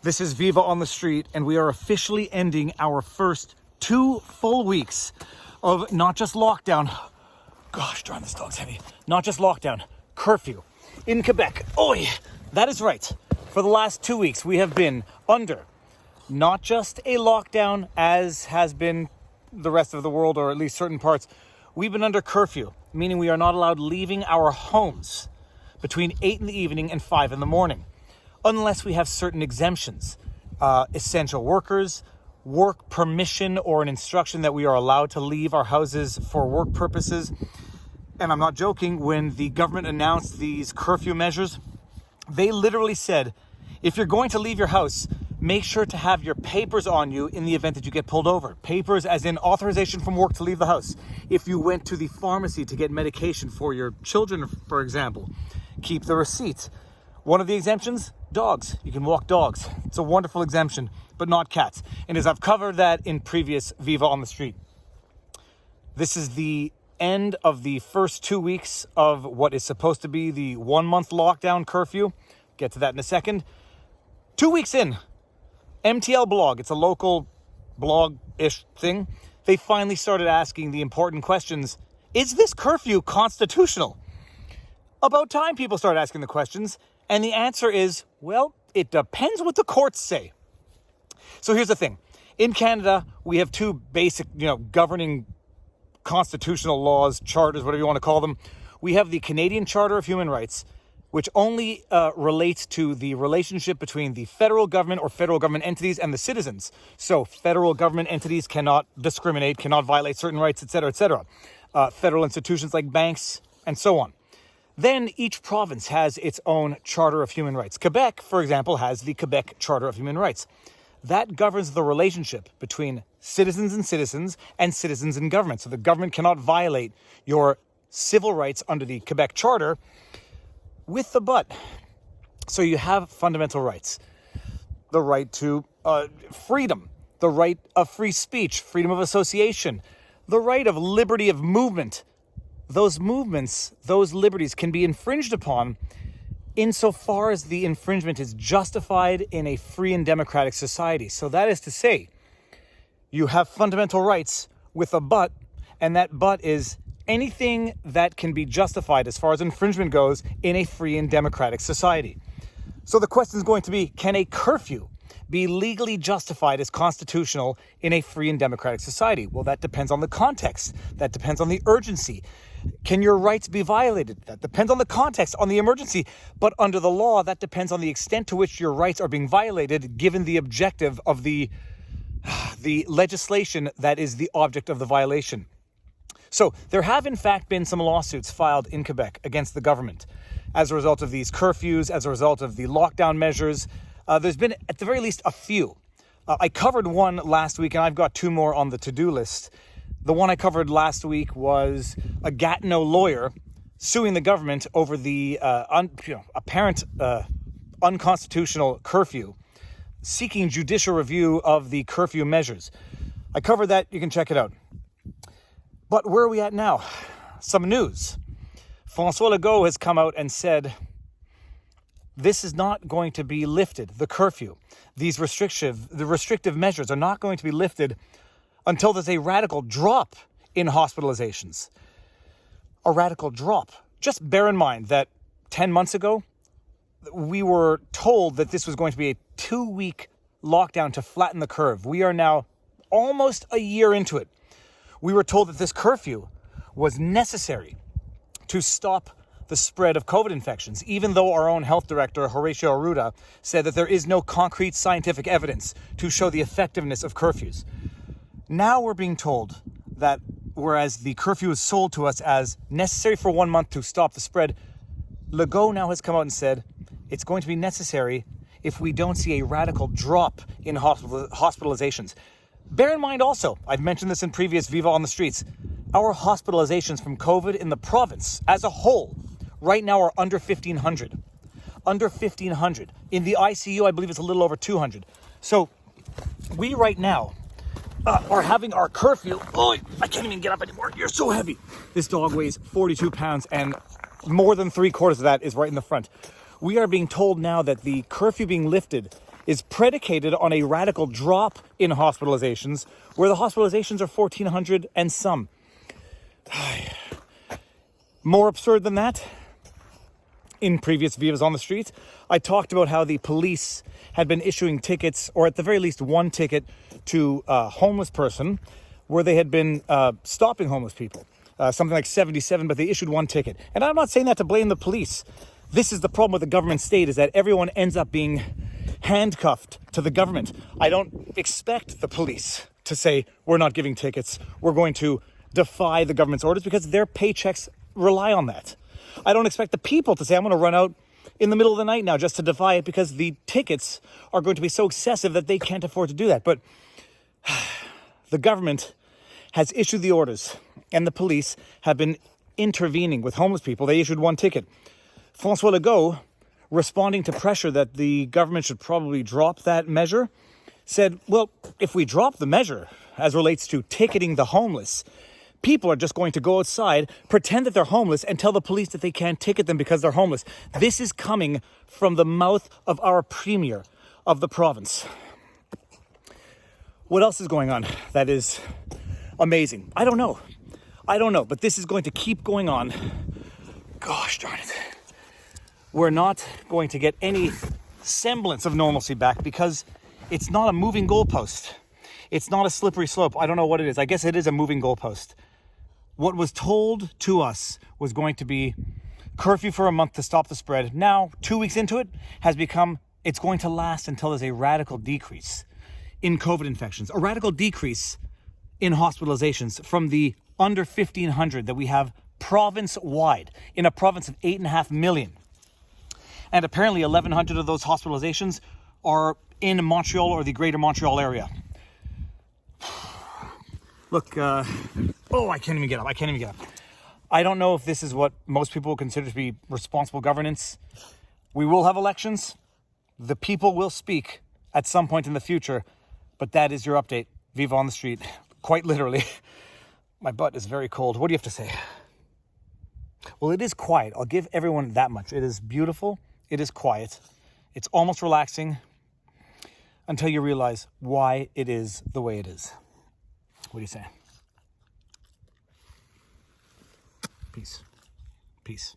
This is Viva on the Street, and we are officially ending our first 2 full weeks of not just lockdown, gosh darn, this dog's heavy, not just lockdown, curfew in Quebec. Oi, that is right. For the last 2 weeks, we have been under not just a lockdown, as has been the rest of the world, or at least certain parts. We've been under curfew, meaning we are not allowed leaving our homes between 8 in the evening and 5 in the morning, unless we have certain exemptions, essential workers, work permission, or an instruction that we are allowed to leave our houses for work purposes. And I'm not joking, when the government announced these curfew measures, they literally said, if you're going to leave your house, make sure to have your papers on you in the event that you get pulled over. Papers as in authorization from work to leave the house. If you went to the pharmacy to get medication for your children, for example, keep the receipts. One of the exemptions, dogs. You can walk dogs. It's a wonderful exemption, but not cats. And as I've covered that in previous Viva on the Street, this is the end of the first 2 weeks of what is supposed to be the 1 month lockdown curfew. Get to that in a second. 2 weeks in, MTL blog, it's a local blog-ish thing. They finally started asking the important questions. Is this curfew constitutional? About time people start asking the questions. And the answer is, well, it depends what the courts say. So here's the thing. In Canada, we have two basic, governing constitutional laws, charters, whatever you want to call them. We have the Canadian Charter of Human Rights, which only relates to the relationship between the federal government or federal government entities and the citizens. So federal government entities cannot discriminate, cannot violate certain rights, etc., etc. Federal institutions like banks and so on. Then each province has its own Charter of Human Rights. Quebec, for example, has the Quebec Charter of Human Rights. That governs the relationship between citizens and citizens in government. So the government cannot violate your civil rights under the Quebec Charter with the but. So you have fundamental rights. The right to freedom, the right of free speech, freedom of association, the right of liberty of movement. Those movements, those liberties can be infringed upon insofar as the infringement is justified in a free and democratic society. So that is to say, you have fundamental rights with a but, and that but is anything that can be justified as far as infringement goes in a free and democratic society. So the question is going to be, can a curfew be legally justified as constitutional in a free and democratic society? Well, that depends on the context. That depends on the urgency. Can your rights be violated? That depends on the context, on the emergency. But under the law, that depends on the extent to which your rights are being violated, given the objective of the legislation that is the object of the violation. So there have, in fact, been some lawsuits filed in Quebec against the government as a result of these curfews, as a result of the lockdown measures. There's been, at the very least, a few. I covered one last week, and I've got 2 more on the to-do list. The one I covered last week was a Gatineau lawyer suing the government over the apparent unconstitutional curfew, seeking judicial review of the curfew measures. I covered that. You can check it out. But where are we at now? Some news. François Legault has come out and said this is not going to be lifted, the curfew. These restrictive measures are not going to be lifted until there's a radical drop in hospitalizations. A radical drop. Just bear in mind that 10 months ago, we were told that this was going to be a 2-week lockdown to flatten the curve. We are now almost a year into it. We were told that this curfew was necessary to stop the spread of COVID infections, even though our own health director, Horacio Arruda, said that there is no concrete scientific evidence to show the effectiveness of curfews. Now we're being told that whereas the curfew is sold to us as necessary for 1 month to stop the spread, Legault now has come out and said it's going to be necessary if we don't see a radical drop in hospitalizations. Bear in mind also, I've mentioned this in previous Viva on the Streets, our hospitalizations from COVID in the province as a whole right now are under 1,500. Under 1,500. In the ICU, I believe it's a little over 200. So we right now are having our curfew. Oh, I can't even get up anymore. You're so heavy. This dog weighs 42 pounds and more than 3/4 of that is right in the front. We are being told now that the curfew being lifted is predicated on a radical drop in hospitalizations, where the hospitalizations are 1,400 and some. More absurd than that, in previous Vivas on the Street, I talked about how the police had been issuing tickets, or at the very least one ticket, to a homeless person, where they had been stopping homeless people. Something like 77, but they issued one ticket. And I'm not saying that to blame the police. This is the problem with the government state, is that everyone ends up being handcuffed to the government. I don't expect the police to say, we're not giving tickets, we're going to defy the government's orders, because their paychecks rely on that. I don't expect the people to say, I'm going to run out in the middle of the night now just to defy it, because the tickets are going to be so excessive that they can't afford to do that. But the government has issued the orders, and the police have been intervening with homeless people. They issued one ticket. François Legault, responding to pressure that the government should probably drop that measure, said, well, if we drop the measure as relates to ticketing the homeless, people are just going to go outside, pretend that they're homeless, and tell the police that they can't ticket them because they're homeless. This is coming from the mouth of our premier of the province. What else is going on that is amazing? I don't know, but this is going to keep going on. Gosh darn it. We're not going to get any semblance of normalcy back, because it's not a moving goalpost. It's not a slippery slope. I don't know what it is. I guess it is a moving goalpost. What was told to us was going to be curfew for a month to stop the spread. Now, 2 weeks into it, has become, it's going to last until there's a radical decrease in COVID infections, a radical decrease in hospitalizations from the under 1,500 that we have province-wide, in a province of 8.5 million. And apparently 1,100 of those hospitalizations are in Montreal or the greater Montreal area. Look, I can't even get up. I don't know if this is what most people consider to be responsible governance. We will have elections. The people will speak at some point in the future. But that is your update. Viva on the Street. Quite literally. My butt is very cold. What do you have to say? Well, it is quiet. I'll give everyone that much. It is beautiful. It is quiet. It's almost relaxing until you realize why it is the way it is. What do you say? Peace. Peace.